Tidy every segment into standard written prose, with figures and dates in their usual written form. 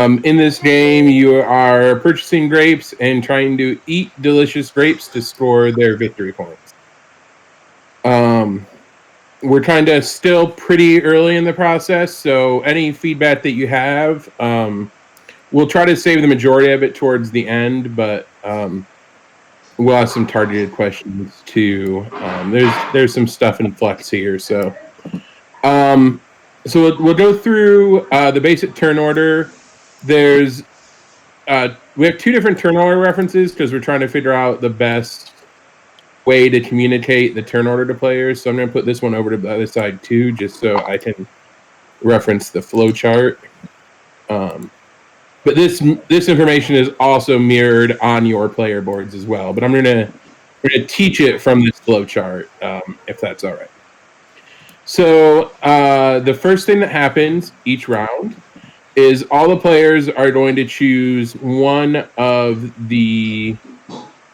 In this game, you are purchasing grapes and trying to eat delicious grapes to score their victory points. Um, we're kind of still pretty early in the process, so any feedback that you have, we'll try to save the majority of it towards the end, but we'll have some targeted questions too. There's some stuff in flux here, so we'll go through the basic turn order. There's we have two different turn order references because we're trying to figure out the best way to communicate the turn order to players. So I'm going to put this one over to the other side too, just so I can reference the flow chart. But this information is also mirrored on your player boards as well. But we're going to teach it from this flow chart, if that's all right. So the first thing that happens each round is all the players are going to choose one of the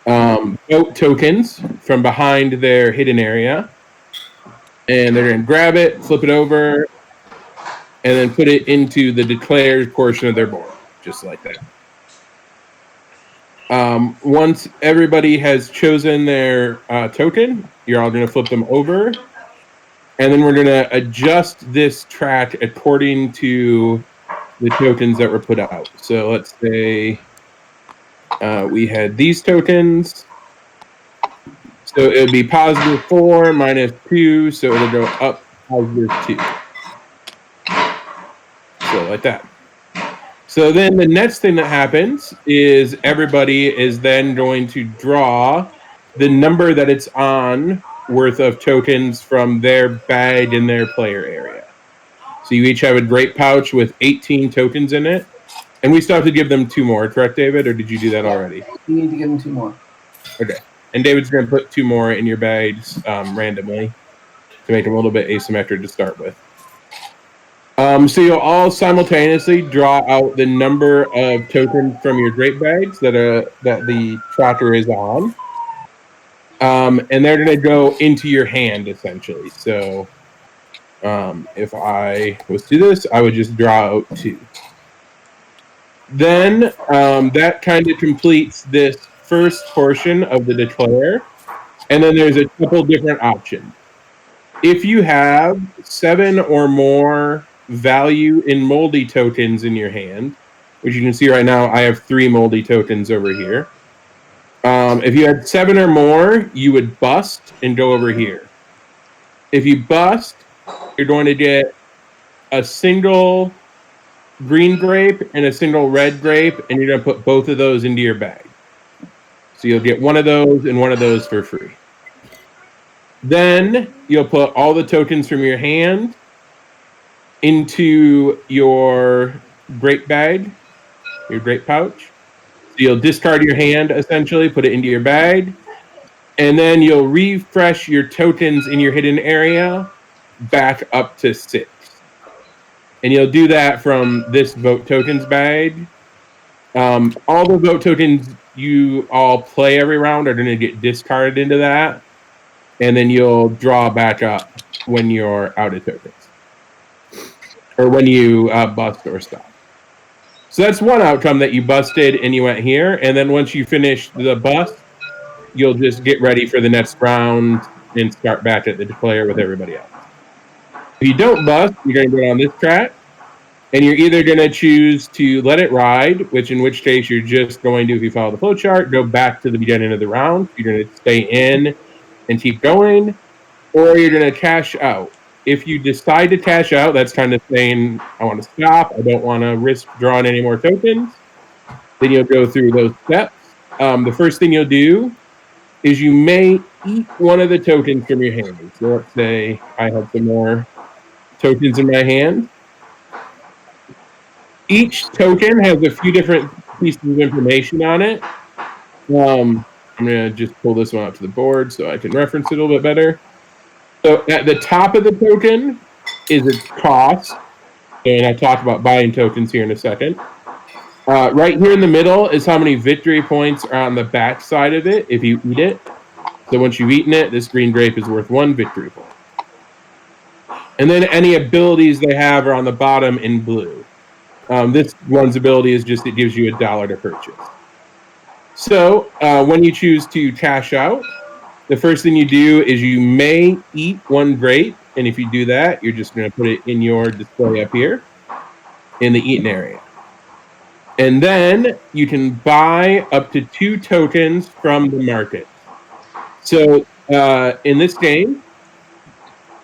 boat tokens from behind their hidden area, and they're going to grab it, flip it over, and then put it into the declared portion of their board, just like that. Once everybody has chosen their token, you're all going to flip them over, and then we're going to adjust this track according to the tokens that were put out. So let's say we had these tokens. So it would be +4 -2, so it'll go up +2. So like that. So then the next thing that happens is everybody is then going to draw the number that it's on worth of tokens from their bag in their player area. So you each have a grape pouch with 18 tokens in it. And we still have to give them 2 more, correct, David? Or did you do that already? You need to give them 2 more. Okay. And David's going to put 2 more in your bags randomly to make them a little bit asymmetric to start with. So you'll all simultaneously draw out the number of tokens from your grape bags that the tracker is on. And they're going to go into your hand, essentially. So if I was to do this, I would just draw out 2. Then that kind of completes this first portion of the declare. And then there's a couple different options. If you have 7 or more value in moldy tokens in your hand, which you can see right now, I have 3 moldy tokens over here. If you had 7 or more, you would bust and go over here. If you bust, you're going to get a single green grape and a single red grape, and you're going to put both of those into your bag. So you'll get one of those and one of those for free. Then you'll put all the tokens from your hand into your grape bag, your grape pouch. So you'll discard your hand, essentially, put it into your bag, and then you'll refresh your tokens in your hidden area back up to 6. And you'll do that from this vote tokens bag. All the vote tokens you all play every round are going to get discarded into that. And then you'll draw back up when you're out of tokens. Or when you bust or stop. So that's one outcome, that you busted and you went here. And then once you finish the bust, you'll just get ready for the next round and start back at the declare with everybody else. If you don't bust, you're going to go on this track. And you're either going to choose to let it ride, in which case you're just going to, if you follow the flow chart, go back to the beginning of the round. You're going to stay in and keep going, or you're going to cash out. If you decide to cash out, that's kind of saying, I want to stop, I don't want to risk drawing any more tokens. Then you'll go through those steps. The first thing you'll do is you may eat one of the tokens from your hand. So let's say I have some more tokens in my hand. Each token has a few different pieces of information on it. I'm going to just pull this one out to the board so I can reference it a little bit better. So at the top of the token is its cost. And I'll talk about buying tokens here in a second. Right here in the middle is how many victory points are on the back side of it if you eat it. So once you've eaten it, this green grape is worth 1 victory point. And then any abilities they have are on the bottom in blue. This one's ability is just it gives you $1 to purchase. So when you choose to cash out, the first thing you do is you may eat one grape, and if you do that, you're just going to put it in your display up here in the eaten area. And then you can buy up to 2 tokens from the market. So in this game,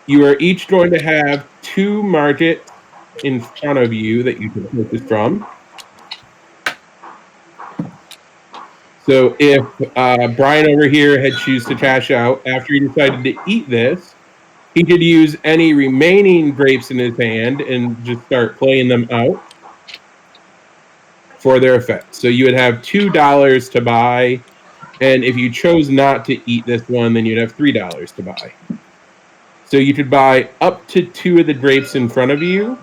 you are each going to have 2 markets in front of you that you can purchase from. So if Brian over here had choose to cash out after he decided to eat this, he could use any remaining grapes in his hand and just start playing them out for their effect. So you would have $2 to buy, and if you chose not to eat this one, then you'd have $3 to buy. So you could buy up to 2 of the grapes in front of you.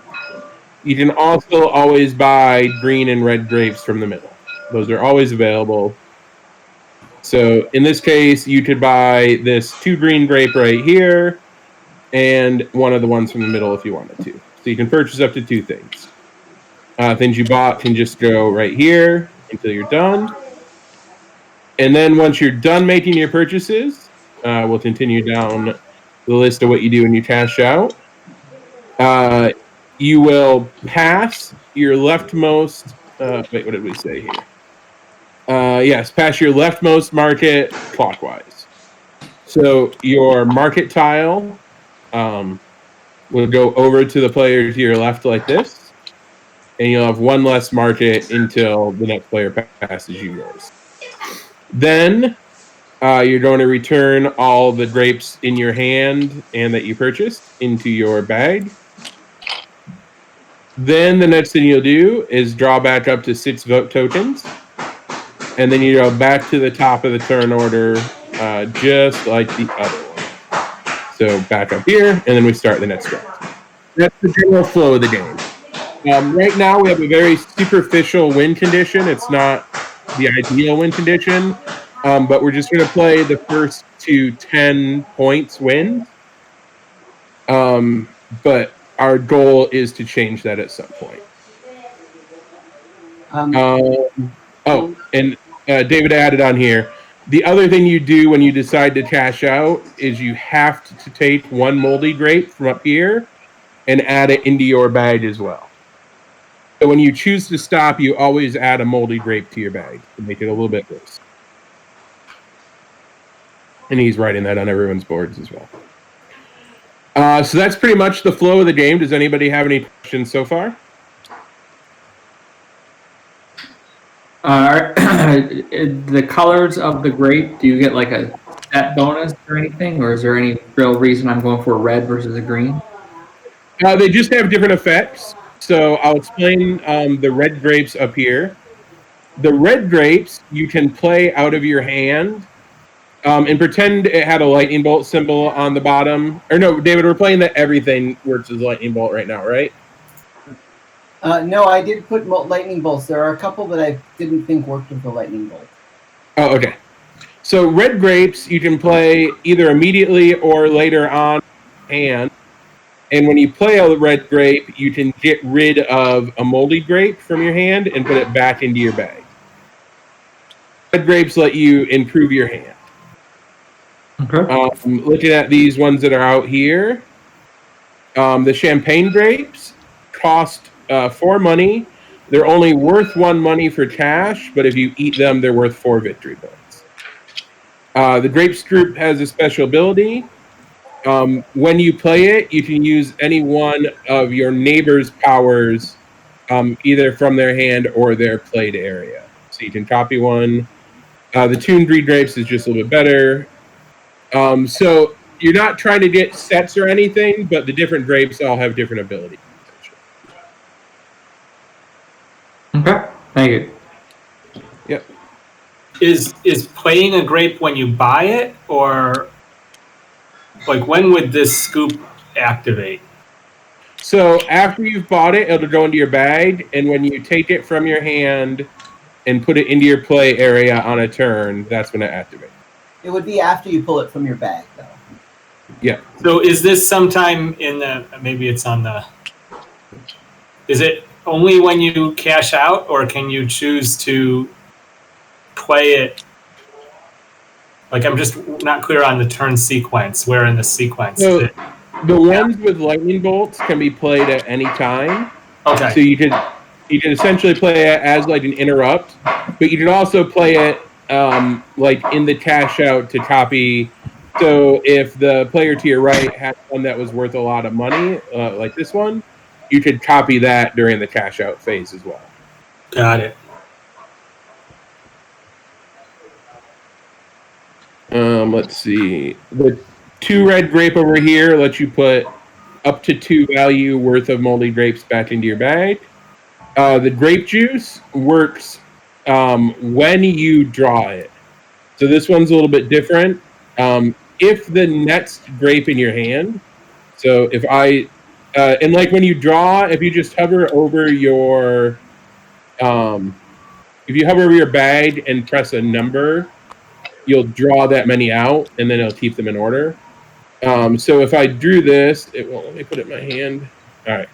You can also always buy green and red grapes from the middle. Those are always available. So in this case, you could buy this 2 green grape right here and one of the ones from the middle if you wanted to. So you can purchase up to 2 things. Things you bought can just go right here until you're done. And then once you're done making your purchases, we'll continue down the list of what you do when you cash out. You will pass your leftmost. Wait, what did we say here? Yes, pass your leftmost market clockwise. So your market tile will go over to the player to your left like this, and you'll have 1 less market until the next player passes you yours. Then you're going to return all the grapes in your hand and that you purchased into your bag. Then the next thing you'll do is draw back up to 6 vote tokens. And then you go back to the top of the turn order, just like the other one. So back up here, and then we start the next round. That's the general flow of the game. Right now, we have a very superficial win condition. It's not the ideal win condition, but we're just going to play the first to 10 points win. But our goal is to change that at some point. And David added on here, the other thing you do when you decide to cash out is you have to take 1 moldy grape from up here and add it into your bag as well. So when you choose to stop, you always add a moldy grape to your bag to make it a little bit worse. And he's writing that on everyone's boards as well. So that's pretty much the flow of the game. Does anybody have any questions so far? The colors of the grape, do you get like a set bonus or anything, or is there any real reason I'm going for a red versus a green? They just have different effects. So I'll explain the red grapes up here. The red grapes you can play out of your hand and pretend it had a lightning bolt symbol on the bottom. Or no, David, we're playing that everything works as lightning bolt right now, right? No, I did put lightning bolts. There are a couple that I didn't think worked with the lightning bolt. Oh, okay. So red grapes you can play either immediately or later on hand. And when you play a red grape, you can get rid of a moldy grape from your hand and put it back into your bag. Red grapes let you improve your hand. Okay. Looking at these ones that are out here, the champagne grapes cost 4 money. They're only worth 1 money for cash, but if you eat them, they're worth 4 victory points. The grapes group has a special ability. When you play it, you can use any one of your neighbor's powers, either from their hand or their played area. So you can copy one. The tuned green grapes is just a little bit better. So you're not trying to get sets or anything, but the different grapes all have different abilities. Okay, thank you. Yep. Is playing a grape when you buy it, or like when would this scoop activate? So after you've bought it, it'll go into your bag, and when you take it from your hand and put it into your play area on a turn, that's when it activates. It would be after you pull it from your bag, though. Yeah. So is this sometime in the, maybe it's on the, is it only when you cash out, or can you choose to play it? Like, I'm just not clear on the turn sequence. Where in the sequence? So is it? the ones with lightning bolts can be played at any time. Okay. So you can essentially play it as like an interrupt, but you can also play it like in the cash out to copy. So if the player to your right had one that was worth a lot of money, like this one, you could copy that during the cash out phase as well. Got it. Let's see. The 2 red grape over here lets you put up to 2 value worth of moldy grapes back into your bag. The grape juice works when you draw it. So this one's a little bit different. If the next grape in your hand, so if and like when you draw, if you just hover over your, if you hover over your bag and press a number, you'll draw that many out, and then it'll keep them in order. So if I drew this, it won't let me put it in my hand. All right.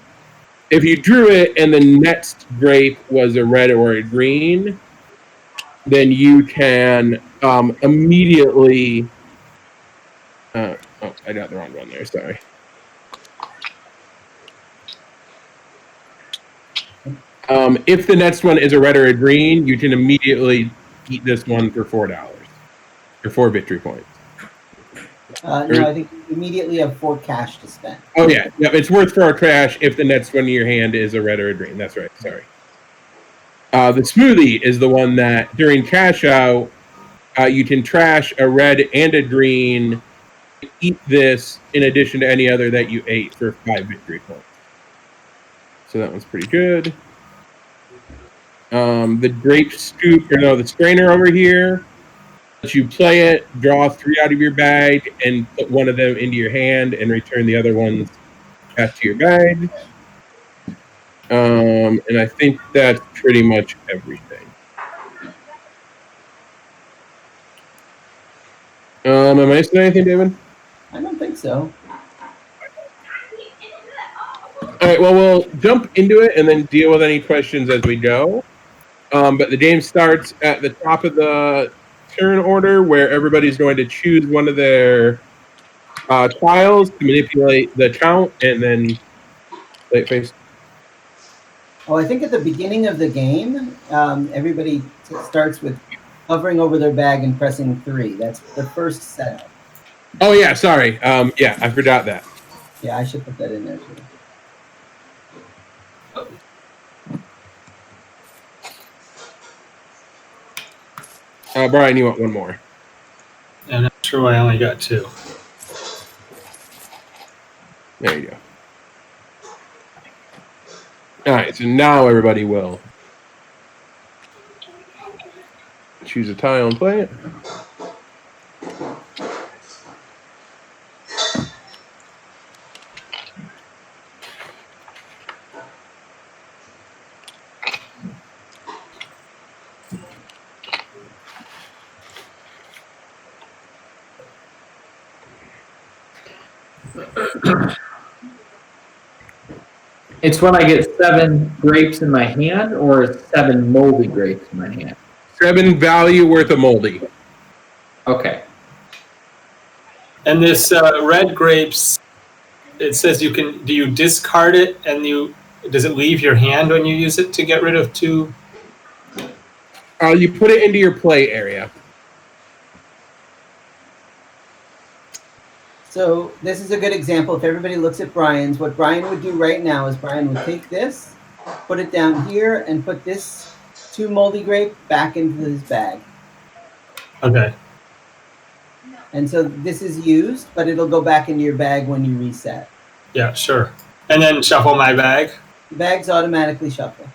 If you drew it and the next grape was a red or a green, then you can immediately. Oh, I got the wrong one there. Sorry. If the next one is a red or a green, you can immediately eat this one for $4 or 4 victory points. No, I think you immediately have 4 cash to spend. Oh yeah, it's worth 4 cash if the next one in your hand is a red or a green. That's right. Sorry. The smoothie is the one that during cash out, you can trash a red and a green. Eat this in addition to any other that you ate for 5 victory points. So that one's pretty good. The grape scoop, the strainer over here. You play it, draw 3 out of your bag, and put one of them into your hand, and return the other ones back to your bag. And I think that's pretty much everything. Am I missing anything, David? I don't think so. All right, well, we'll jump into it and then deal with any questions as we go. But the game starts at the top of the turn order, where everybody's going to choose one of their tiles to manipulate the count, and then late face. Oh, I think at the beginning of the game, everybody starts with hovering over their bag and pressing 3. That's the first setup. Oh yeah, sorry. Yeah, I forgot that. Yeah, I should put that in there too. Brian, you want one more? I'm not sure why I only got 2. There you go. All right, so now everybody will choose a tile and play it. It's when I get 7 grapes in my hand, or 7 moldy grapes in my hand. 7 value worth of moldy. Okay. And this red grapes, it says you can. Do you discard it, and does it leave your hand when you use it to get rid of 2? You put it into your play area. So this is a good example. If everybody looks at Brian's, what Brian would do right now is Brian would take this, put it down here, and put this 2 moldy grape back into his bag. Okay. And so this is used, but it'll go back into your bag when you reset. Yeah, sure. And then shuffle my bag. The bags automatically shuffle.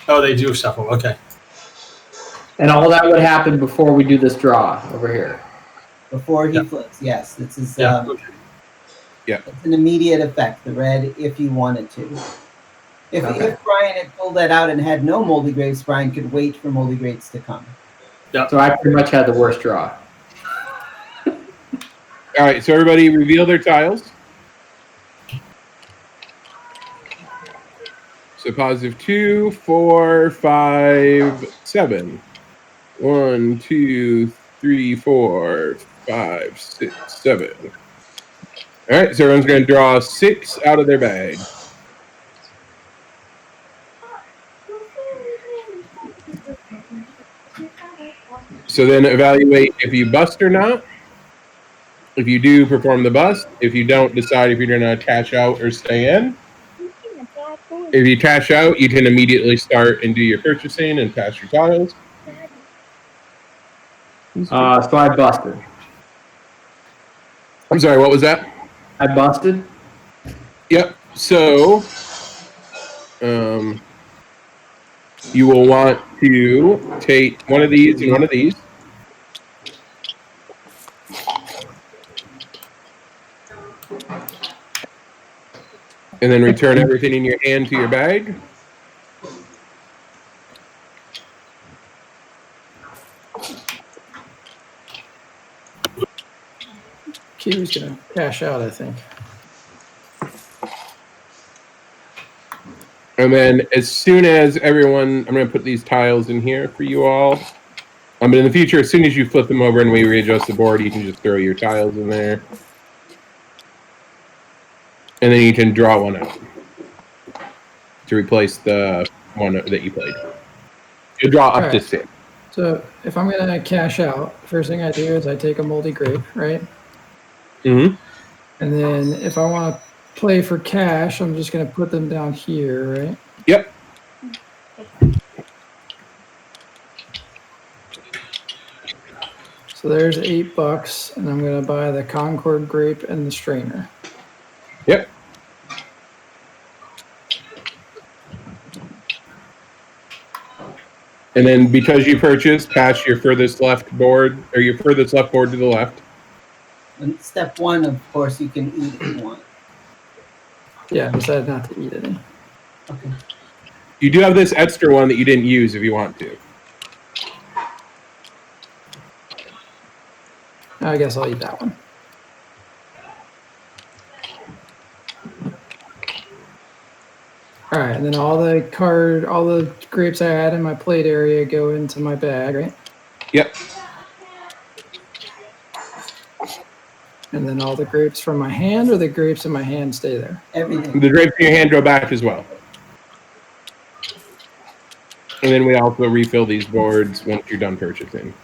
Oh, they do shuffle. Okay. And all that would happen before we do this draw over here. Before he Yeah. flips, yes. This is Yeah. Okay. it's an immediate effect, the red, if you wanted to. If Brian had pulled that out and had no moldy grapes, Brian could wait for moldy grapes to come. So I pretty much had the worst draw. All right, so everybody reveal their tiles. So positive 2, 4, 5, 7. 1, 2, 3, 4, 5, 6, 7. All right, so everyone's going to draw 6 out of their bag. So then evaluate if you bust or not. If you do, perform the bust. If you don't, decide if you're going to cash out or stay in. If you cash out, you can immediately start and do your purchasing and pass your tiles. So I busted. I'm sorry, what was that? I busted? Yep. So you will want to take one of these and one of these. And then return everything in your hand to your bag. Kiwi's gonna cash out, I think. And then as soon as everyone, I'm going to put these tiles in here for you all. But in the future, as soon as you flip them over and we readjust the board, you can just throw your tiles in there. And then you can draw one out to replace the one that you played. You draw up to 6. So if I'm gonna cash out, first thing I do is I take a moldy grape, right? Mm-hmm. And then if I want to play for cash, I'm just gonna put them down here, right? Yep. So there's $8, and I'm gonna buy the Concord grape and the strainer. Yep. And then because you purchased, pass your furthest left board, or your furthest left board to the left. And step 1, of course, you can eat if you want. Yeah, I decided not to eat any. Okay. You do have this extra one that you didn't use if you want to. I guess I'll eat that one. All right, and then all the grapes I had in my plate area go into my bag, right? Yep. And then all the grapes from my hand, or the grapes in my hand stay there? Everything. The grapes in your hand go back as well. And then we also refill these boards once you're done purchasing.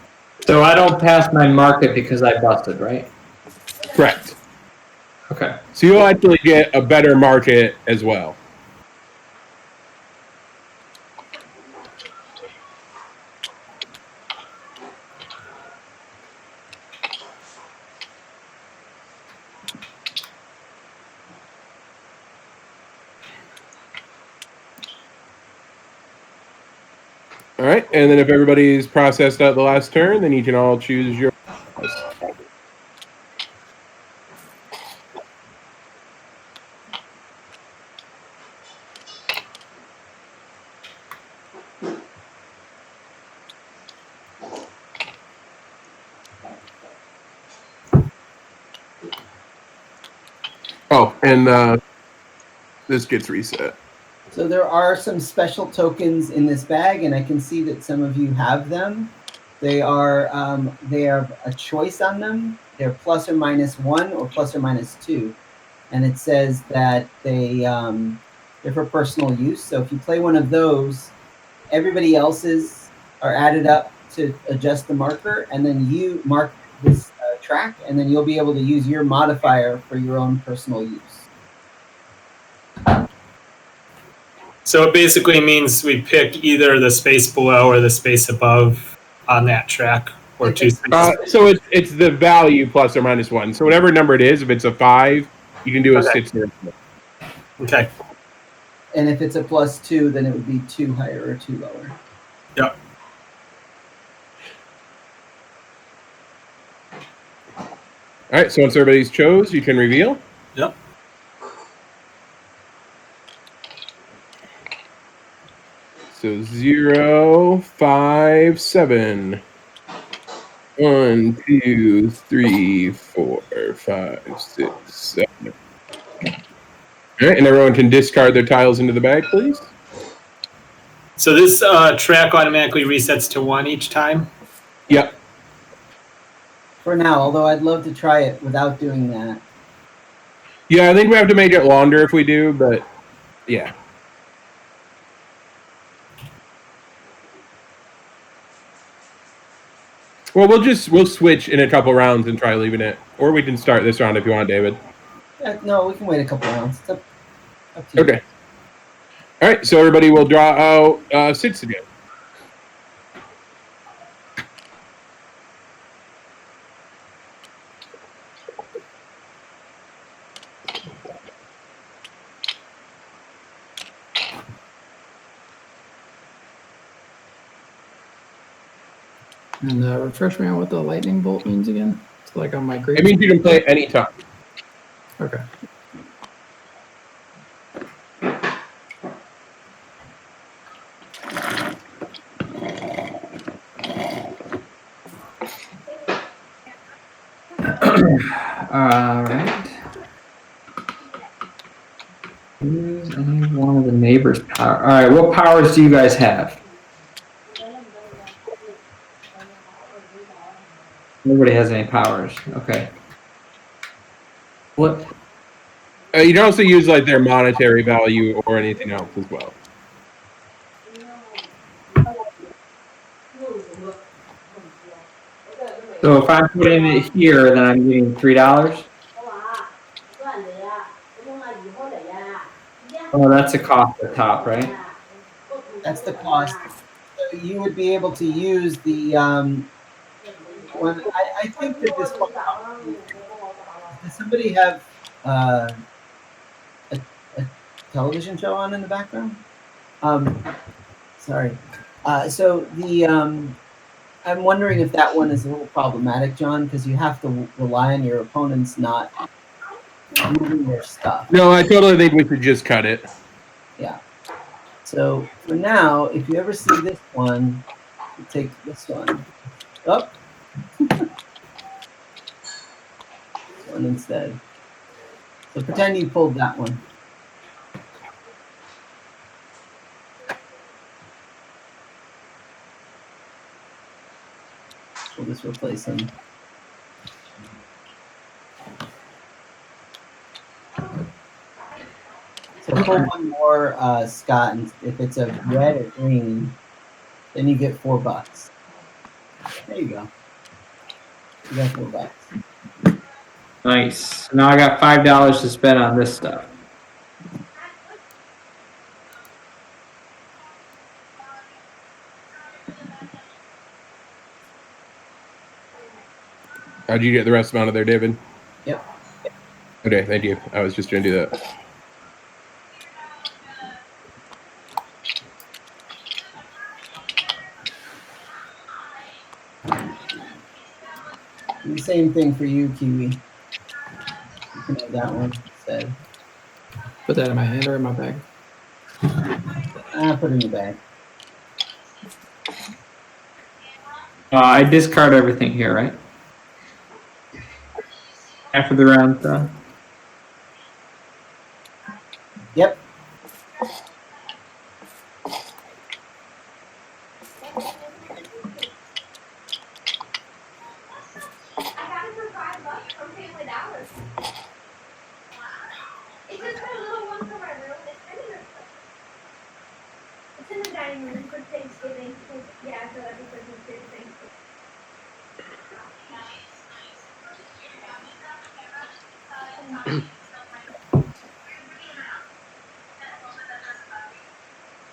So I don't pass my market because I busted, right? Correct. Okay. So you'll actually get a better market as well. All right, and then if everybody's processed out the last turn, then you can all choose your. Oh, and this gets reset. So there are some special tokens in this bag, and I can see that some of you have them. They are a choice on them. They're +or -1 or +or -2, and it says that they're for personal use. So if you play one of those, everybody else's are added up to adjust the marker, and then you mark this track, and then you'll be able to use your modifier for your own personal use. So it basically means we pick either the space below or the space above on that track, or two spaces. So it's the value +or -1. So whatever number it is, if it's a 5, you can do a 6 or a 4. Okay. And if it's a +2, then it would be 2 higher or 2 lower. Yep. All right, so once everybody's chose, you can reveal. Yep. So 0, 5, 7. 1, 2, 3, 4, 5, 6, 7. All right, and everyone can discard their tiles into the bag, please. So this track automatically resets to 1 each time? Yep. For now, although I'd love to try it without doing that. Yeah, I think we have to make it longer if we do, but yeah. Well, we'll switch in a couple rounds and try leaving it, or we can start this round if you want, David. No, we can wait a couple rounds. It's up to you. Okay. All right, so everybody will draw out 6 again. And refresh me on what the lightning bolt means again. It's like on my great. It means you can play it anytime. Okay. All right. Use any one of the neighbor's power. All right, what powers do you guys have? Nobody has any powers. Okay. What? You can also use like their monetary value or anything else as well. So if I'm putting it here, then I'm getting $3. Oh, that's a cost at the top, right? That's the cost. So you would be able to use the one. I think that this one. Does somebody have a television show on in the background? Sorry. So the I'm wondering if that one is a little problematic, John, because you have to rely on your opponents not moving their stuff. No, I totally think we should just cut it. Yeah. So for now, if you ever see this one, you take this one. Up. One instead. So pretend you pulled that one. We'll just replace them. So pull one more, Scott, and if it's a red or green, then you get $4. There you go. You got $4. Nice. Now I got $5 to spend on this stuff. How'd you get the rest of them out of there, David? Yep. Okay, thank you. I was just going to do that. Do the same thing for you, Kiwi. You can have that one instead. Put that in my hand or in my bag. Put it in the bag. I discard everything here, right? After the round's done. Yep. It's in the dining room for Thanksgiving. Yeah, so that'd be for Thanksgiving.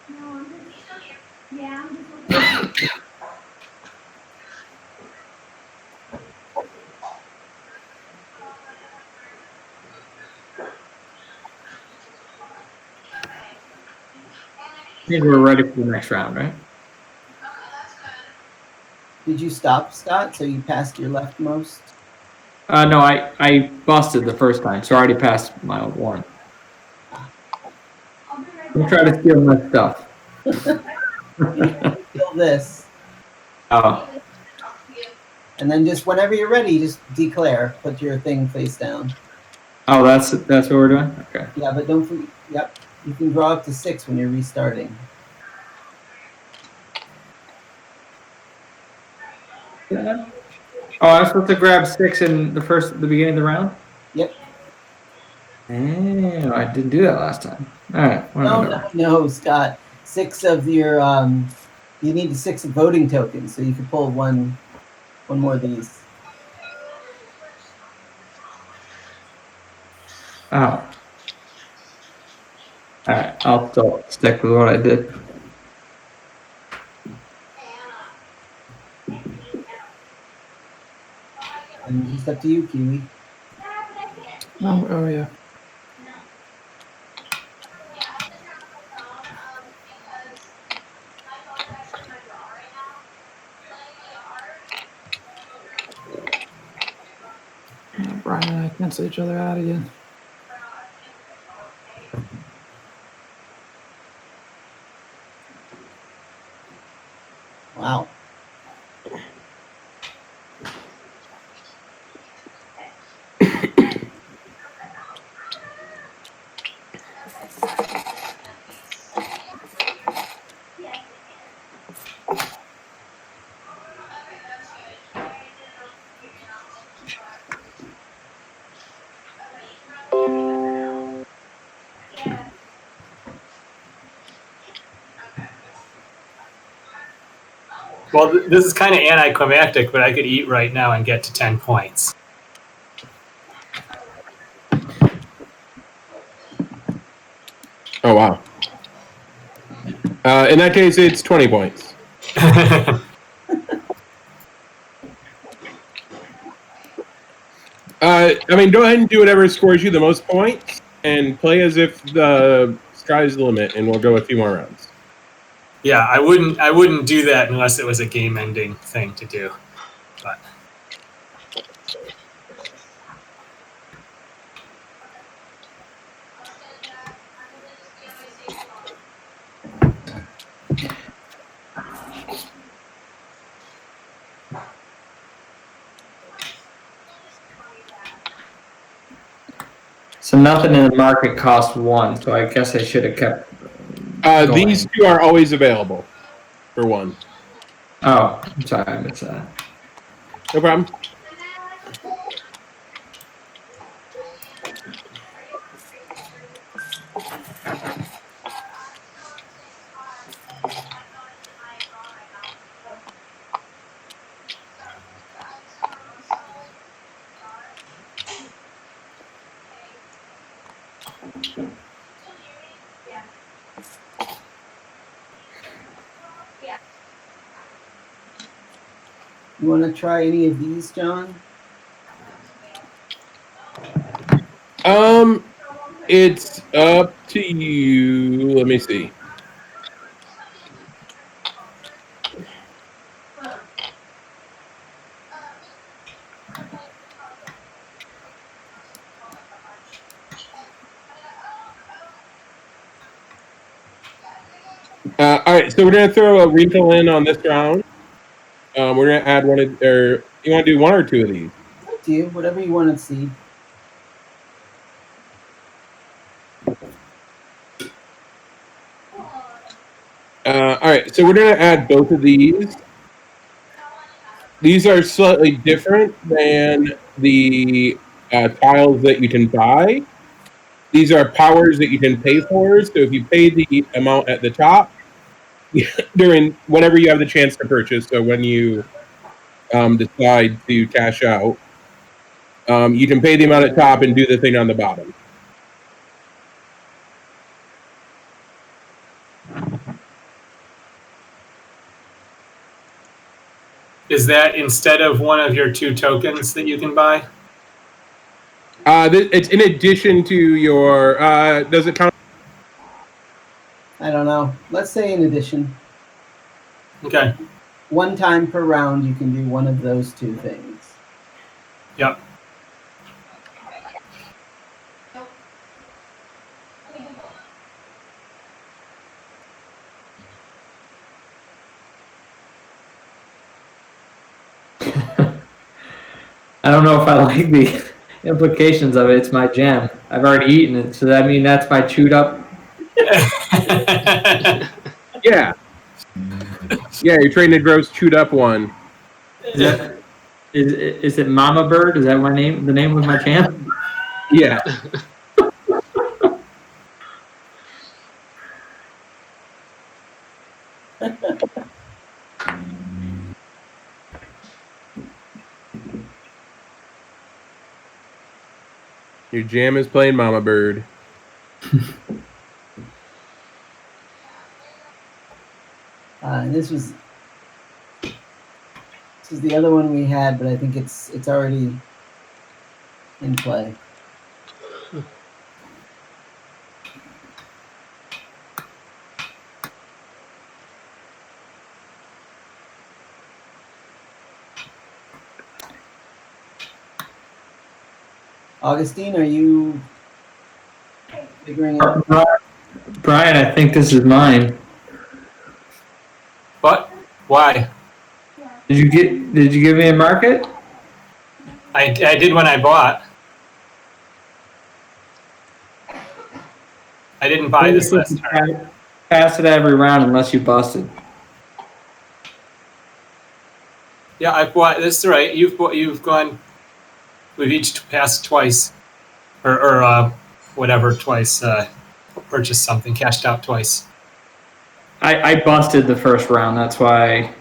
No, I'm just. Yeah, I'm just looking. I think we're ready for the next round, right? Did you stop, Scott? So you passed your leftmost? No, I busted the first time, so I already passed my own one. Don't try to steal my stuff. Kill this. Oh, And then just whenever you're ready, just declare. Put your thing face down. oh, that's what we're doing. Okay. Yeah, but don't forget. Yep. You can draw up to 6 when you're restarting. Oh, I was supposed to grab 6 in the beginning of the round? Yep. Oh, I didn't do that last time. Alright, whatever. No, Scott. 6 of your you need 6 voting tokens, so you can pull one more of these. Oh. Alright, I'll still stick with what I did. And it's up to you, Kiwi. Oh yeah. Brian and I cancel each other out again. Wow. Well, this is kind of anticlimactic, but I could eat right now and get to 10 points. Oh, wow. In that case, it's 20 points. I mean, go ahead and do whatever scores you the most points, and play as if the sky's the limit, and we'll go a few more rounds. Yeah, I wouldn't do that unless it was a game-ending thing to do. But So nothing in the market costs 1, so I guess I should have kept. These 2 are always available for 1. Oh, I'm sorry, I missed that. No problem. You want to try any of these, John? It's up to you. Let me see. All right, so we're gonna throw a wrinkle in on this round. We're gonna add one of, or you want to do 1 or 2 of these? Up to you, whatever you want to see. All right, so we're gonna add both of these. These are slightly different than the tiles that you can buy. These are powers that you can pay for. So if you pay the amount at the top during whenever you have the chance to purchase, so when you decide to cash out, you can pay the amount at top and do the thing on the bottom. is that instead of one of your 2 tokens that you can buy? It's in addition to your. Does it count? I don't know. Let's say in addition. Okay. 1 time per round, you can do one of those 2 things. Yep. I don't know if I like the implications of it. It's my jam. I've already eaten it, so that means that's my chewed up. Yeah. Yeah, you're trading a gross chewed up one. Is it Mama Bird? Is that my name? The name of my channel? Yeah. Your jam is playing Mama Bird. And this was the other one we had, but I think it's already in play. Augustine, are you figuring out? Brian, I think this is mine. What? Why? Did you give me a market? I did when I bought. I didn't buy this last turn. Pass it every round unless you busted. Yeah, I bought. This is right. You've gone. We've each passed twice, or whatever twice. Purchased something, cashed out twice. I busted the first round. That's why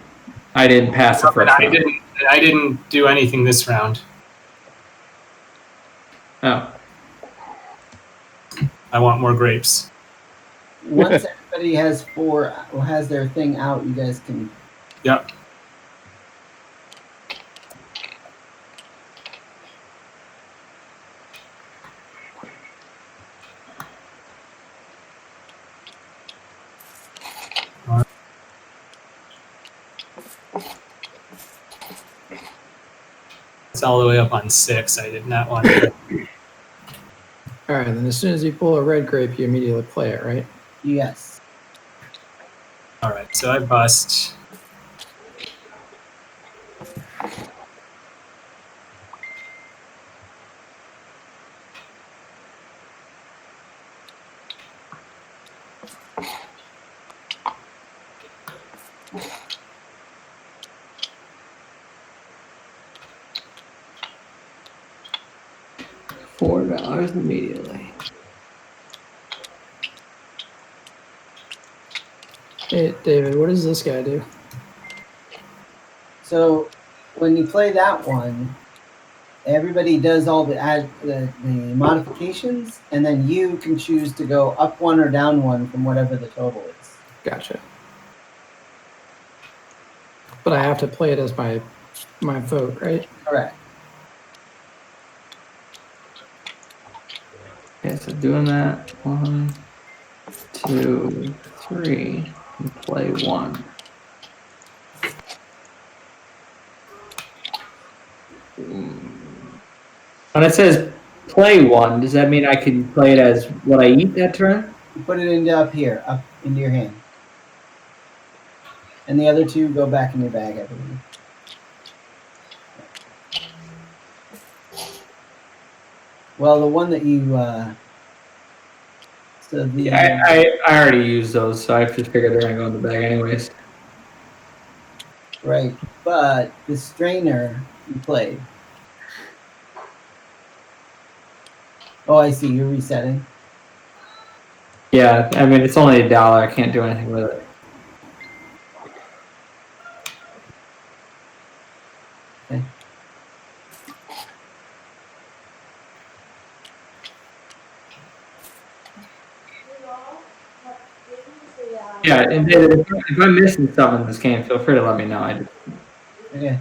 I didn't pass the first round. I didn't do anything this round. Oh. I want more grapes. Once everybody has their thing out, you guys can. Yep. It's all the way up on 6. I did not want to. All right, then as soon as you pull a red grape, you immediately play it, right? Yes. All right, so I bust. $4 immediately. Hey, David, what does this guy do? So when you play that one, everybody does all the modifications, and then you can choose to go up one or down one from whatever the total is. Gotcha. But I have to play it as my vote, right? Correct. Okay, so doing that 1, 2, 3, and play 1. When it says play 1, does that mean I can play it as what I eat that turn? You put it into up into your hand, and the other two go back in your bag, I believe. Well, the one that you Yeah, I already used those, so I just figured they're gonna go in the bag anyways. right, but the strainer you played. Oh, I see. You're resetting. Yeah, I mean it's only $1. I can't do anything with it. Okay. Yeah, and if I'm missing something in this game, feel free to let me know. Okay.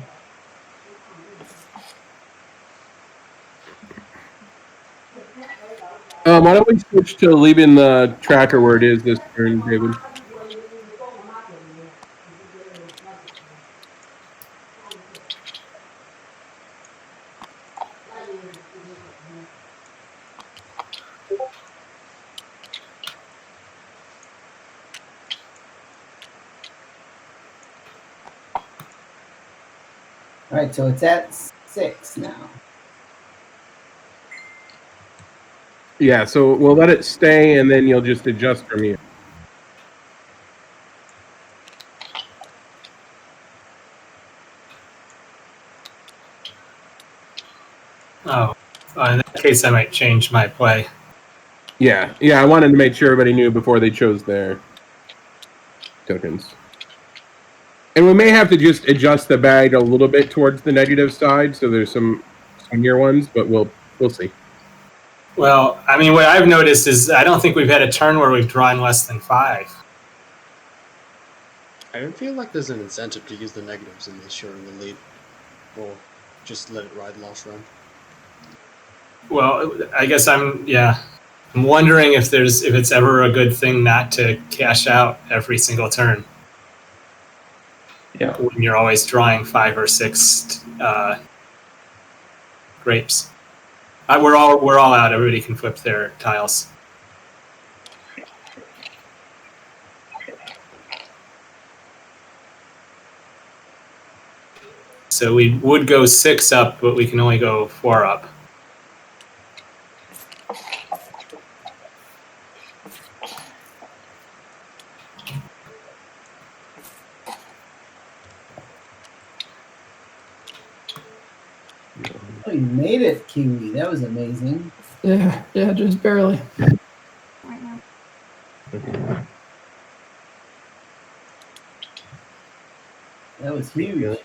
Why don't we switch to leaving the tracker where it is this turn, David? All right, so it's at 6 now. Yeah, so we'll let it stay, and then you'll just adjust from here. Oh, in that case, I might change my play. Yeah, I wanted to make sure everybody knew before they chose their tokens. And we may have to just adjust the bag a little bit towards the negative side, so there's some funnier ones, but we'll see. Well, I mean, what I've noticed is I don't think we've had a turn where we've drawn less than 5. I don't feel like there's an incentive to use the negatives in this you're in the lead, or just let it ride last round. Well, I guess I'm wondering if it's ever a good thing not to cash out every single turn. Yeah. When you're always drawing 5 or 6 grapes. We're all out. Everybody can flip their tiles. So we would go 6 up, but we can only go 4 up. Oh, you made it, Kiwi. That was amazing. Yeah, just barely. Right now. That was huge.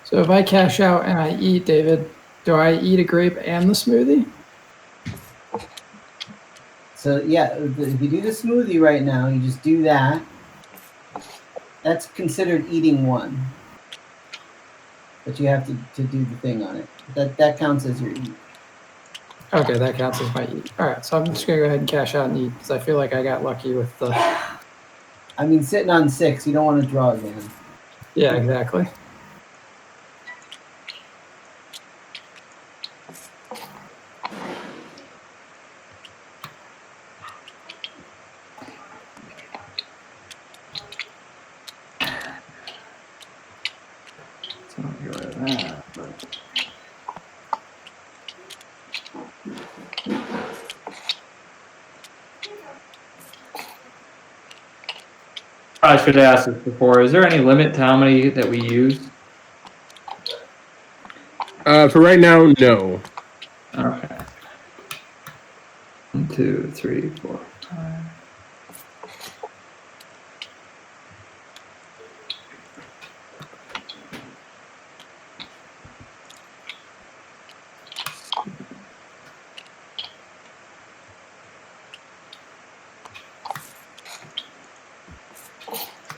So if I cash out and I eat, David, do I eat a grape and the smoothie? So yeah, if you do the smoothie right now, you just do that. That's considered eating one. But you have to do the thing on it. That counts as your eat. Okay, that counts as my eat. All right, so I'm just gonna go ahead and cash out and eat because I feel like I got lucky with the. I mean, sitting on 6, you don't want to draw again. Yeah, exactly. So I'll get rid of that. I should have asked this before. Is there any limit to how many that we use? For right now, no. Okay. 1, 2, 3, 4, 5.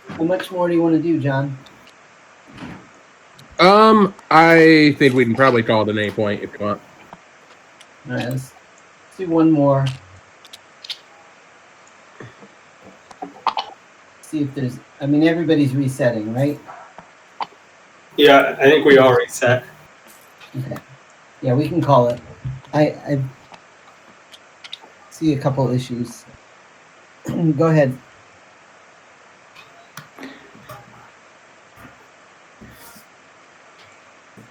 How much more do you want to do, John? I think we can probably call it an A point if you want. All right, let's do one more. See if there's. I mean, everybody's resetting, right? Yeah, I think we all reset. Okay. Yeah, we can call it. I see a couple issues. Go ahead.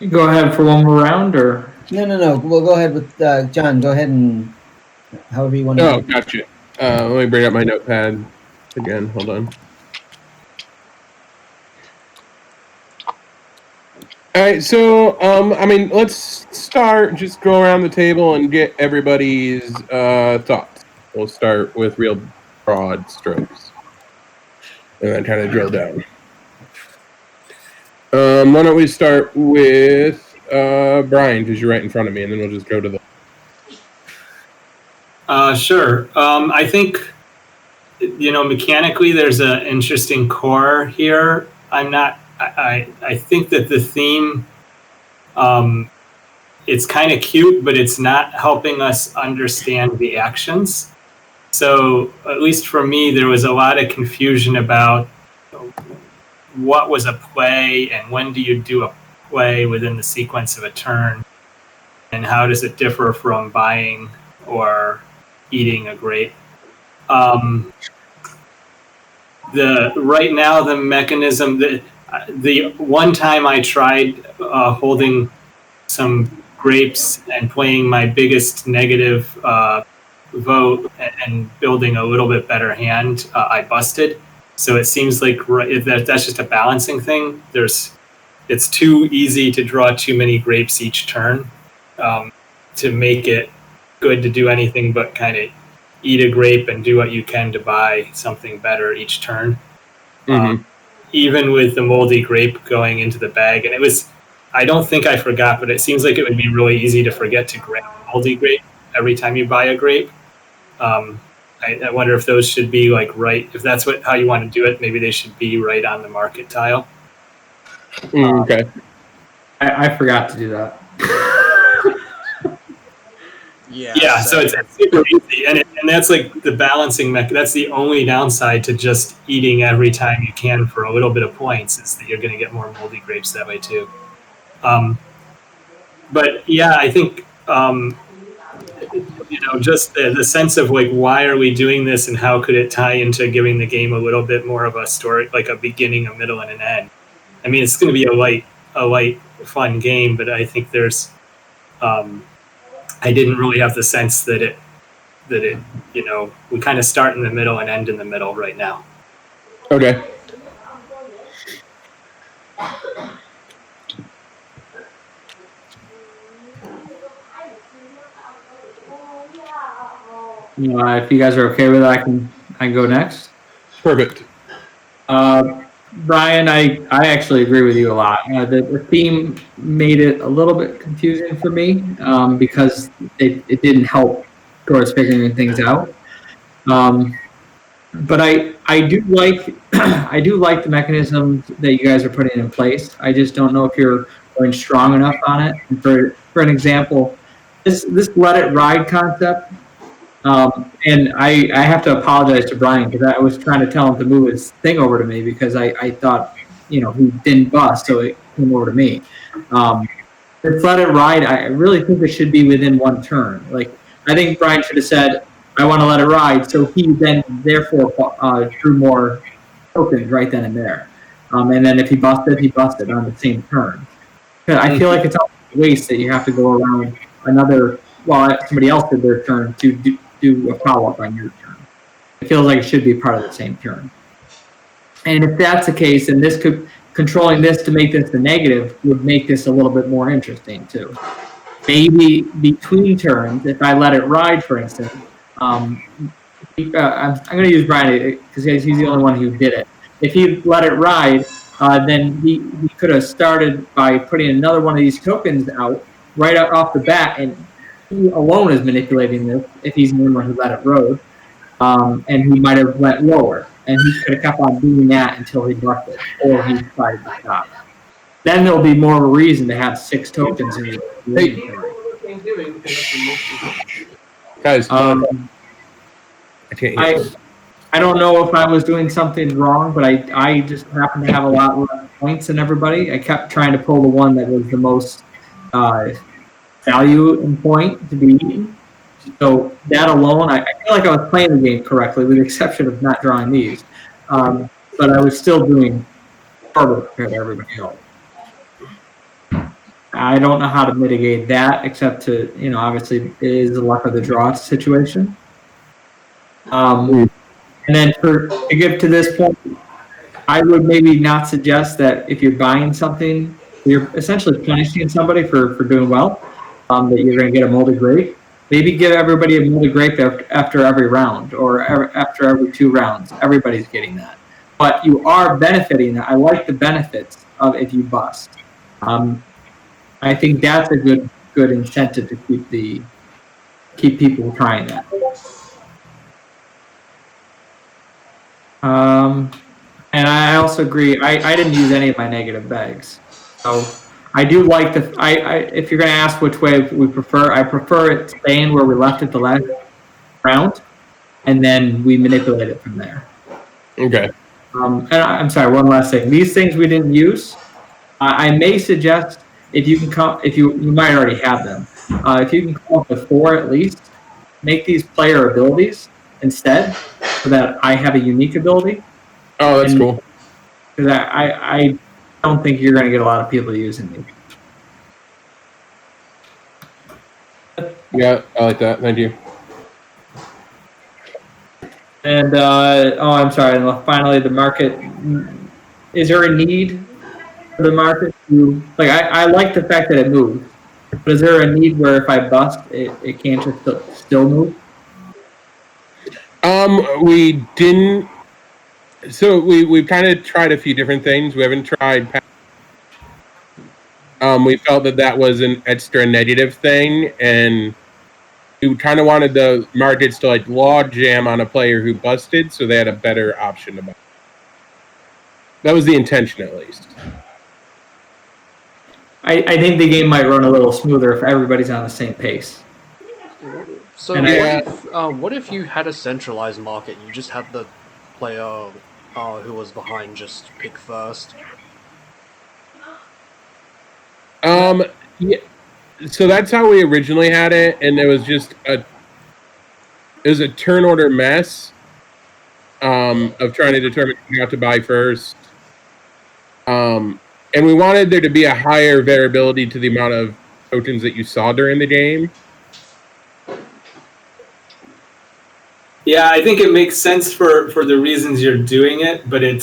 You go ahead for one more round, or No. We'll go ahead with John. Go ahead and however you want to. Oh, gotcha. Let me bring up my notepad again. Hold on. All right, so I mean, let's start. Just go around the table and get everybody's thoughts. We'll start with real broad strokes, and then kind of drill down. Why don't we start with Brian, because you're right in front of me, and then we'll just go to the. Sure. I think, mechanically there's an interesting core here. I think that the theme, it's kind of cute, but it's not helping us understand the actions. So at least for me, there was a lot of confusion about what was a play and when do you do a play within the sequence of a turn, and how does it differ from buying or eating a grape. Right now the mechanism, the one time I tried holding some grapes and playing my biggest negative vote and building a little bit better hand, I busted. So it seems like that's just a balancing thing. There's it's too easy to draw too many grapes each turn to make it good to do anything but kind of eat a grape and do what you can to buy something better each turn. Even with the moldy grape going into the bag, and it was, I don't think I forgot, but it seems like it would be really easy to forget to grab moldy grape every time you buy a grape. I wonder if those should be like right, if that's how you want to do it, maybe they should be right on the market tile. Okay. I forgot to do that. Yeah, so it's super easy, and that's like the balancing that's the only downside to just eating every time you can for a little bit of points, is that you're going to get more moldy grapes that way too. But yeah, I think just the sense of like, why are we doing this, and how could it tie into giving the game a little bit more of a story, like a beginning, a middle, and an end. I mean, it's going to be a light, fun game, but I think there's I didn't really have the sense that it we kind of start in the middle and end in the middle right now. Okay. If you guys are okay with it, I can go next. Perfect. Brian, I actually agree with you a lot. The theme made it a little bit confusing for me because it didn't help towards figuring things out. But I do like the mechanisms that you guys are putting in place. I just don't know if you're going strong enough on it. And for an example, this let it ride concept. And I have to apologize to Brian because I was trying to tell him to move his thing over to me because I thought, he didn't bust, so it came over to me. This let it ride, I really think it should be within one turn. Like, I think Brian should have said, I want to let it ride, so he then therefore drew more tokens right then and there. And then if he busted on the same turn. I feel like it's almost a waste that you have to go around while somebody else did their turn to do a follow-up on your turn. It feels like it should be part of the same turn. And if that's the case, then controlling this to make this the negative would make this a little bit more interesting too. Maybe between turns, if I let it ride, for instance, I'm going to use Brian because he's the only one who did it. If he let it ride, then he could have started by putting another one of these tokens out right off the bat, and he alone is manipulating this if he's the one who let it rode, and he might have went lower, and he could have kept on doing that until he busted, or he decided to stop. Then there'll be more of a reason to have 6 tokens in your inventory. Guys, I can't hear. I don't know if I was doing something wrong, but I just happened to have a lot less points than everybody. I kept trying to pull the one that was the most value and point to be eaten. So that alone, I feel like I was playing the game correctly, with the exception of not drawing these. But I was still doing harder compared to everybody else. I don't know how to mitigate that, except to, obviously it is the luck of the draw situation. And then to get to this point, I would maybe not suggest that if you're buying something, you're essentially punishing somebody for doing well, that you're going to get a moldy grape. Maybe give everybody a moldy grape after every round, or after every 2 rounds. Everybody's getting that. But you are benefiting. I like the benefits of if you bust. I think that's a good incentive to keep people trying that. And I also agree. I didn't use any of my negative bags, so I do like if you're going to ask which way we prefer, I prefer it staying where we left it the last round, and then we manipulate it from there. Okay. And I'm sorry. One last thing. These things we didn't use. I may suggest if you might already have them. If you can come up with 4 at least, make these player abilities instead, so that I have a unique ability. Oh, that's cool. Because I don't think you're going to get a lot of people using these. Yeah, I like that. Thank you. And I'm sorry. And finally, the market. Is there a need for the market to, like, I like the fact that it moves. But is there a need where if I bust, it can't just still move? We didn't. So we've kind of tried a few different things. We haven't tried. We felt that was an extra negative thing, and we kind of wanted the markets to like log jam on a player who busted, so they had a better option about it. That was the intention, at least. I think the game might run a little smoother if everybody's on the same pace. So And what if you had a centralized market? You just had the player who was behind just pick first. Yeah. So that's how we originally had it, and it was just a turn order mess of trying to determine who got to buy first. And we wanted there to be a higher variability to the amount of tokens that you saw during the game. Yeah, I think it makes sense for the reasons you're doing it, but it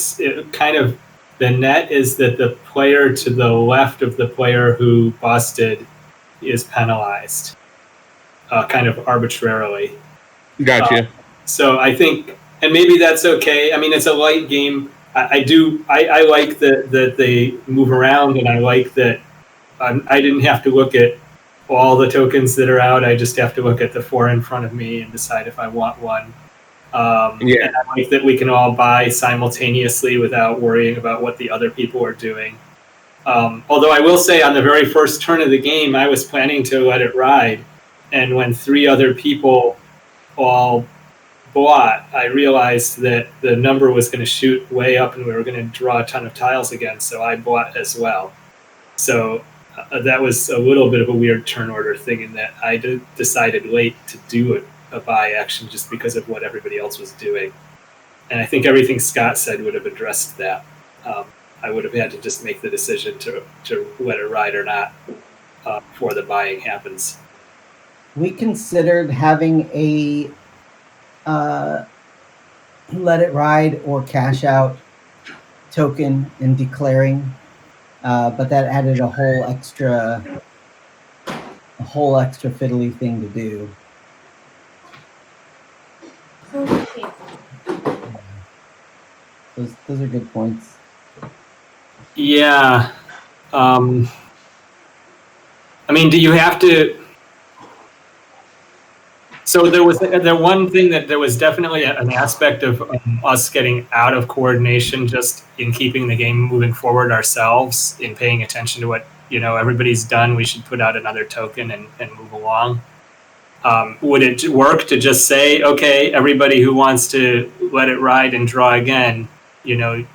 kind of, the net is that the player to the left of the player who busted is penalized, kind of arbitrarily. Gotcha. So I think, and maybe that's okay. I mean, it's a light game. I like that they move around, and I like that I didn't have to look at all the tokens that are out. I just have to look at the 4 in front of me and decide if I want one. Yeah. And I like that we can all buy simultaneously without worrying about what the other people are doing. Although I will say, on the very first turn of the game, I was planning to let it ride, and when 3 other people all bought, I realized that the number was going to shoot way up and we were going to draw a ton of tiles again, so I bought as well. So that was a little bit of a weird turn order thing in that I decided late to do a buy action just because of what everybody else was doing. And I think everything Scott said would have addressed that. I would have had to just make the decision to let it ride or not before the buying happens. We considered having a let it ride or cash out token and declaring, but that added a whole extra fiddly thing to do. Okay. Those are good points. Yeah. I mean, do you have to? So there was the one thing that there was definitely an aspect of us getting out of coordination just in keeping the game moving forward ourselves, in paying attention to what everybody's done. We should put out another token and move along. Would it work to just say, okay, everybody who wants to let it ride and draw again, 3,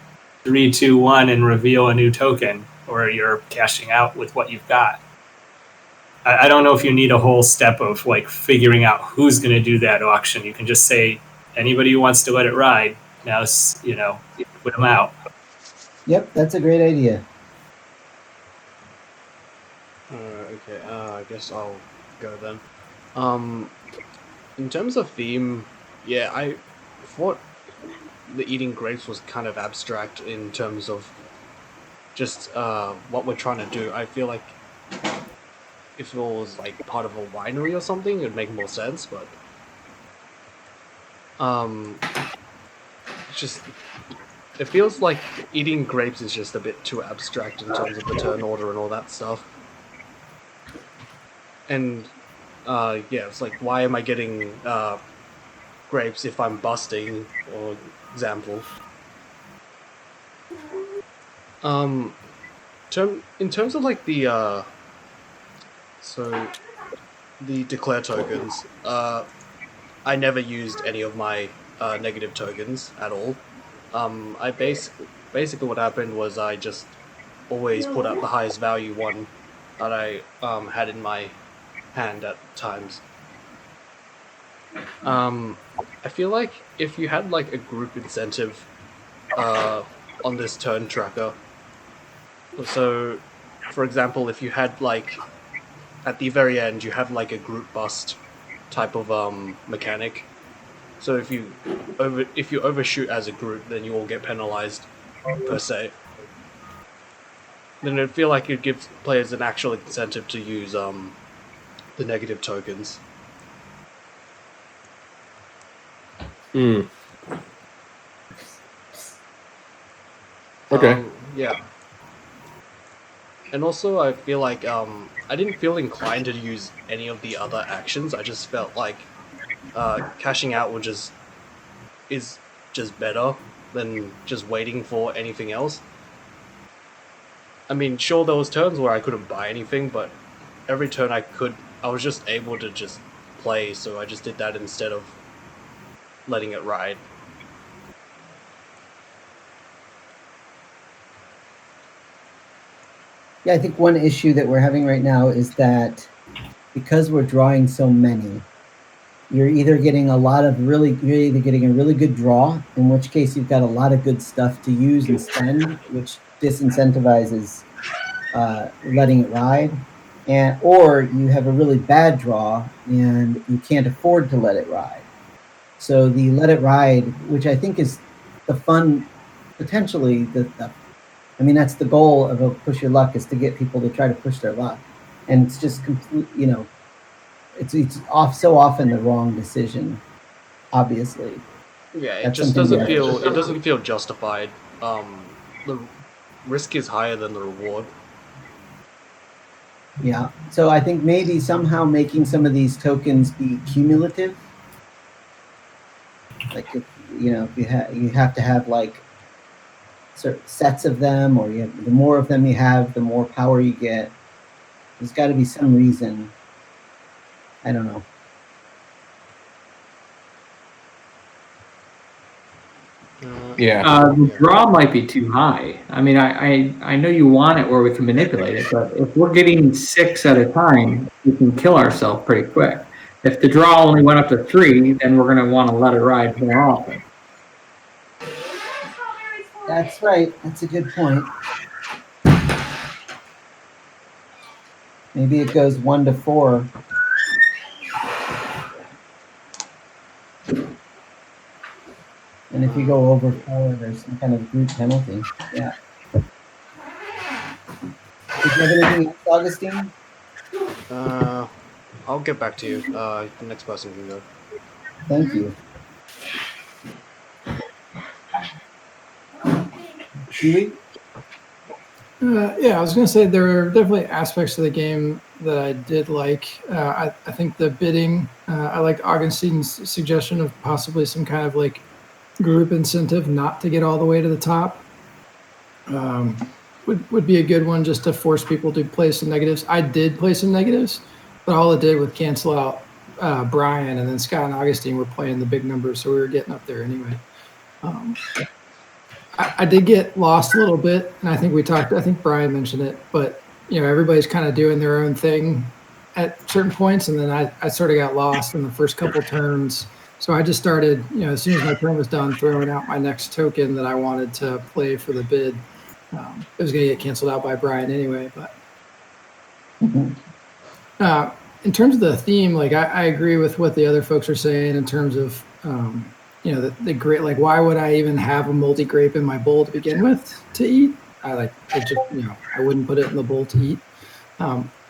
2, 1, and reveal a new token, or you're cashing out with what you've got? I don't know if you need a whole step of like figuring out who's going to do that auction. You can just say, anybody who wants to let it ride, now, put them out. Yep, that's a great idea. Okay, I guess I'll go then. In terms of theme, yeah, I thought the eating grapes was kind of abstract in terms of just what we're trying to do. I feel like if it was like part of a winery or something, it would make more sense, but just it feels like eating grapes is just a bit too abstract in terms of the turn order and all that stuff. And yeah, it's like, why am I getting grapes if I'm busting, for example? In terms of like the so the declare tokens, I never used any of my negative tokens at all. I basically what happened was I just always put up the highest value one that I had in my hand at times. I feel like if you had like a group incentive on this turn tracker, so for example, if you had like at the very end you have like a group bust type of mechanic, so if you overshoot as a group, then you all get penalized per se. then it'd feel like it gives players an actual incentive to use the negative tokens. Mm. Okay. Yeah. And also, I feel like I didn't feel inclined to use any of the other actions. I just felt like cashing out is just better than just waiting for anything else. I mean, sure, there was turns where I couldn't buy anything, but every turn I was just able to just play, so I just did that instead of letting it ride. Yeah, I think one issue that we're having right now is that because we're drawing so many, you're either getting a really good draw, in which case you've got a lot of good stuff to use and spend, which disincentivizes letting it ride, or you have a really bad draw and you can't afford to let it ride. So the let it ride, which I think is the fun, potentially that's the goal of a push your luck, is to get people to try to push their luck, and it's just complete. It's so often the wrong decision. Obviously, yeah, it That's just something doesn't feel justified. The risk is higher than the reward. yeah. So I think maybe somehow making some of these tokens be cumulative. Like if you have to have like certain sets of them, or the more of them you have, the more power you get. There's got to be some reason. I don't know. Yeah. The draw might be too high. I mean, I know you want it where we can manipulate it, but if we're getting 6 at a time, we can kill ourselves pretty quick. If the draw only went up to 3, then we're going to want to let it ride more often. That's right. That's a good point. Maybe it goes 1 to 4. And if you go over 4, there's some kind of group penalty. Yeah. Did you have anything else, Augustine? I'll get back to you. The next person can go. Thank you. Julie? Yeah, I was going to say there are definitely aspects of the game that I did like. I think the bidding, I liked Augustine's suggestion of possibly some kind of like group incentive not to get all the way to the top. Would be a good one, just to force people to play some negatives. I did play some negatives, but all it did was cancel out Brian, and then Scott and Augustine were playing the big numbers, so we were getting up there anyway. I did get lost a little bit, and I think Brian mentioned it, but everybody's kind of doing their own thing at certain points, and then I sort of got lost in the first couple turns. So I just started, as soon as my turn was done, throwing out my next token that I wanted to play for the bid. It was going to get canceled out by Brian anyway, but in terms of the theme, like I agree with what the other folks are saying in terms of, the grape. Like, why would I even have a multi grape in my bowl to begin with to eat? I wouldn't put it in the bowl to eat.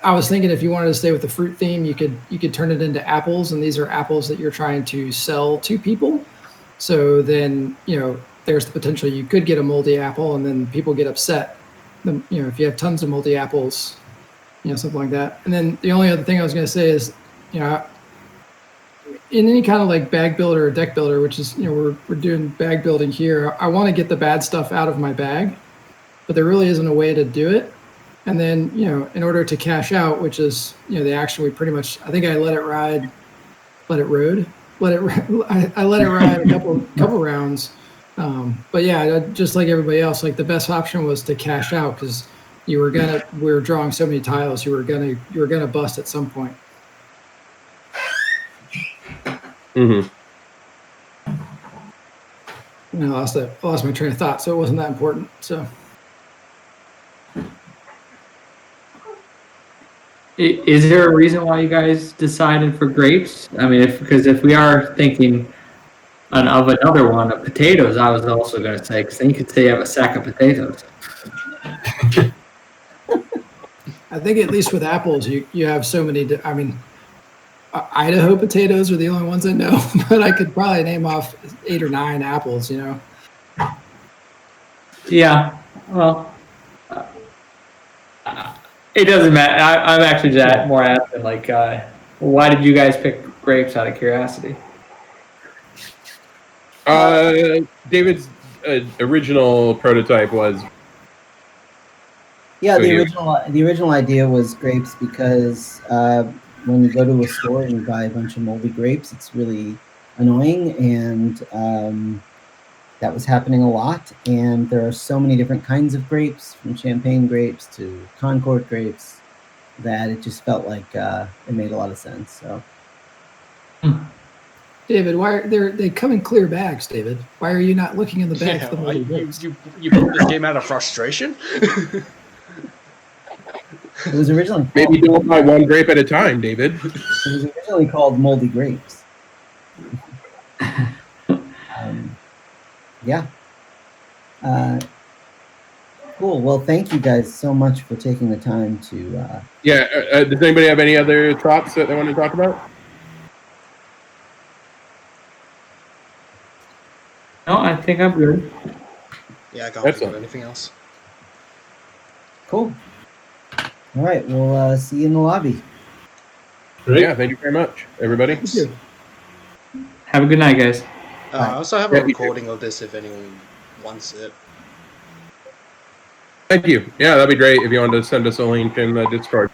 I was thinking if you wanted to stay with the fruit theme, you could turn it into apples, and these are apples that you're trying to sell to people. So then, there's the potential you could get a moldy apple, and then people get upset. If you have tons of moldy apples, something like that. And then the only other thing I was going to say is, in any kind of like bag builder or deck builder, which is, we're doing bag building here, I want to get the bad stuff out of my bag, but there really isn't a way to do it. And then, in order to cash out, which is, the action we pretty much, I think I let it ride a couple rounds. But yeah, just like everybody else, like the best option was to cash out, because we were drawing so many tiles, you were gonna bust at some point. Mm-hmm. And I lost my train of thought, so it wasn't that important. So. Is there a reason why you guys decided for grapes? I mean, because if we are thinking of another one of potatoes, I was also going to say, because then you could say you have a sack of potatoes. I think at least with apples, you have so many. I mean, Idaho potatoes are the only ones I know, but I could probably name off 8 or 9 apples. You know. Yeah. Well, it doesn't matter. I'm actually just more asking, like, why did you guys pick grapes out of curiosity? David's original prototype was Yeah, So the you- original idea was grapes because when you go to a store and you buy a bunch of moldy grapes, it's really annoying, and that was happening a lot. And there are so many different kinds of grapes, from champagne grapes to Concord grapes, that it just felt like it made a lot of sense. So David, why are they come in clear bags? David, why are you not looking in the bag Yeah, for the moldy grapes? you put this game out of frustration? it was originally maybe don't buy one grape at a time, David. it was originally called moldy grapes. Yeah. Cool. Well, thank you guys so much for taking the time to. Yeah. Does anybody have any other thoughts that they want to talk about? No, I think I'm good. Yeah, I can't think Excellent. of anything else. Cool. All right. We'll see you in the lobby. Great. Yeah. Thank you very much, everybody. Thank you. Have a good night, guys. I also have Yeah, a you too. recording of this if anyone wants it. Thank you. Yeah, that'd be great if you wanted to send us a link in the Discord.